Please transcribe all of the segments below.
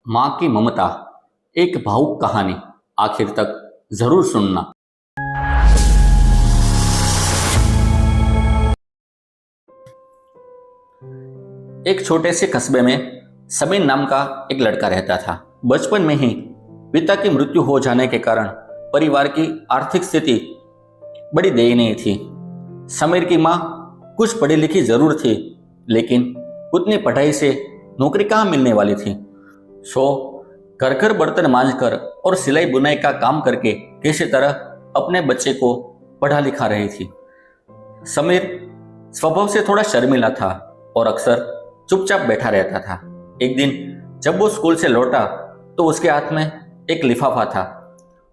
माँ की ममता, एक भावुक कहानी। आखिर तक जरूर सुनना। एक छोटे से कस्बे में समीर नाम का एक लड़का रहता था। बचपन में ही पिता की मृत्यु हो जाने के कारण परिवार की आर्थिक स्थिति बड़ी दयनीय थी। समीर की माँ कुछ पढ़ी लिखी जरूर थी, लेकिन उतनी पढ़ाई से नौकरी कहाँ मिलने वाली थी। सो घर घर बर्तन मांजकर और सिलाई बुनाई का काम करके किसी तरह अपने बच्चे को पढ़ा लिखा रही थी। समीर स्वभाव से थोड़ा शर्मीला था और अक्सर चुपचाप बैठा रहता था। एक दिन जब वो स्कूल से लौटा तो उसके हाथ में एक लिफाफा था।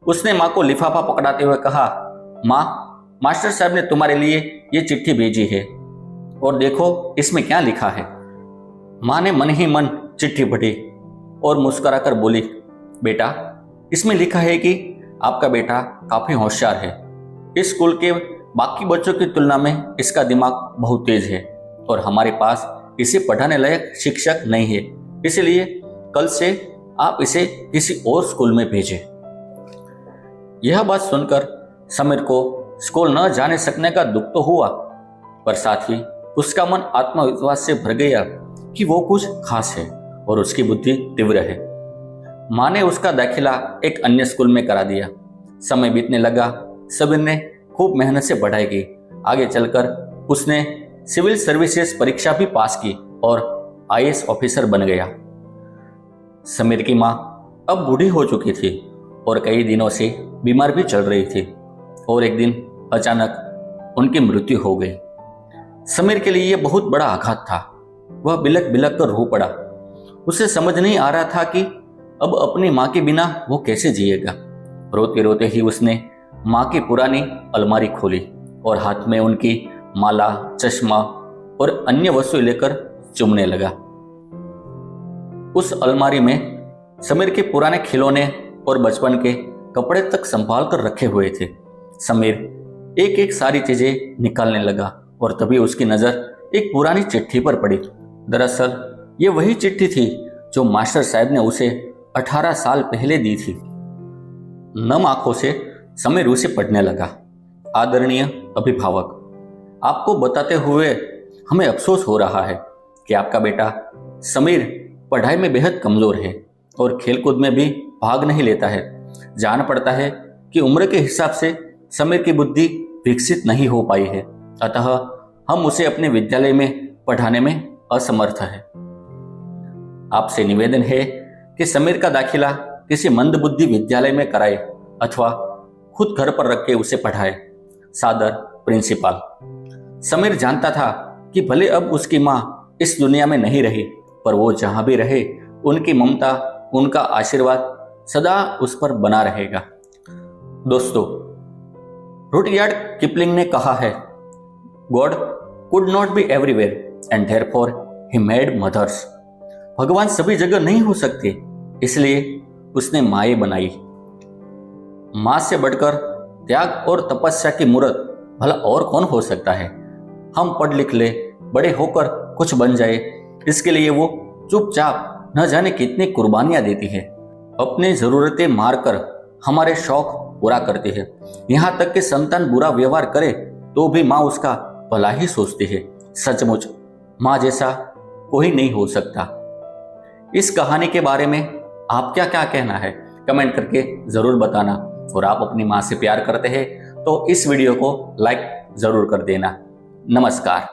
उसने माँ को लिफाफा पकड़ाते हुए कहा, माँ, मास्टर साहब ने तुम्हारे लिए ये चिट्ठी भेजी है और देखो इसमें क्या लिखा है। माँ ने मन ही मन चिट्ठी पढ़ी और मुस्कुराकर बोली, बेटा, इसमें लिखा है कि आपका बेटा काफी होशियार है। इस स्कूल के बाकी बच्चों की तुलना में इसका दिमाग बहुत तेज है और हमारे पास इसे पढ़ाने लायक शिक्षक नहीं है, इसलिए कल से आप इसे किसी और स्कूल में भेजें। यह बात सुनकर समीर को स्कूल न जाने सकने का दुख तो हुआ, पर साथ ही उसका मन आत्मविश्वास से भर गया कि वो कुछ खास है और उसकी बुद्धि तीव्र है। माँ ने उसका दाखिला एक अन्य स्कूल में करा दिया। समय बीतने लगा। समीर ने खूब मेहनत से पढ़ाई की। आगे चलकर उसने सिविल सर्विसेज परीक्षा भी पास की और आईएएस ऑफिसर बन गया। समीर की माँ अब बूढ़ी हो चुकी थी और कई दिनों से बीमार भी चल रही थी और एक दिन अचानक उनकी मृत्यु हो गई। समीर के लिए यह बहुत बड़ा आघात था। वह बिलक बिलक कर रो पड़ा। उसे समझ नहीं आ रहा था कि अब अपनी माँ के बिना वो कैसे जिएगा। रोते रोते ही उसने माँ की पुरानी अलमारी खोली और हाथ में उनकी माला, चश्मा और अन्य वस्तुएं लेकर चूमने लगा। उस अलमारी में समीर के पुराने खिलौने और बचपन के कपड़े तक संभाल कर रखे हुए थे। समीर एक एक सारी चीजें निकालने लगा और तभी उसकी नजर एक पुरानी चिट्ठी पर पड़ी। दरअसल ये वही चिट्ठी थी जो मास्टर साहब ने उसे 18 साल पहले दी थी। नम आंखों से समीर उसे पढ़ने लगा। आदरणीय अभिभावक, आपको बताते हुए हमें अफसोस हो रहा है कि आपका बेटा समीर पढ़ाई में बेहद कमजोर है और खेलकूद में भी भाग नहीं लेता है। जान पड़ता है कि उम्र के हिसाब से समीर की बुद्धि विकसित नहीं हो पाई है, अतः हम उसे अपने विद्यालय में पढ़ाने में असमर्थ है। आपसे निवेदन है कि समीर का दाखिला किसी मंदबुद्धि विद्यालय में कराए अथवा खुद घर पर रख के उसे पढ़ाए। सादर, प्रिंसिपल। समीर जानता था कि भले अब उसकी माँ इस दुनिया में नहीं रही, पर वो जहां भी रहे उनकी ममता, उनका आशीर्वाद सदा उस पर बना रहेगा। दोस्तों, रुडयार्ड किपलिंग ने कहा है, God could not be everywhere and therefore he made mothers. भगवान सभी जगह नहीं हो सकते, इसलिए उसने माएं बनाई। मां से बढ़कर त्याग और तपस्या की मूर्त भला और कौन हो सकता है। हम पढ़ लिख ले, बड़े होकर कुछ बन जाए, इसके लिए वो चुपचाप न जाने कितनी कुर्बानियां देती है। अपनी जरूरतें मारकर हमारे शौक पूरा करती है। यहाँ तक कि संतान बुरा व्यवहार करे तो भी माँ उसका भला ही सोचती है। सचमुच माँ जैसा कोई नहीं हो सकता। इस कहानी के बारे में आप क्या क्या कहना है, कमेंट करके जरूर बताना। और आप अपनी माँ से प्यार करते हैं तो इस वीडियो को लाइक जरूर कर देना। नमस्कार।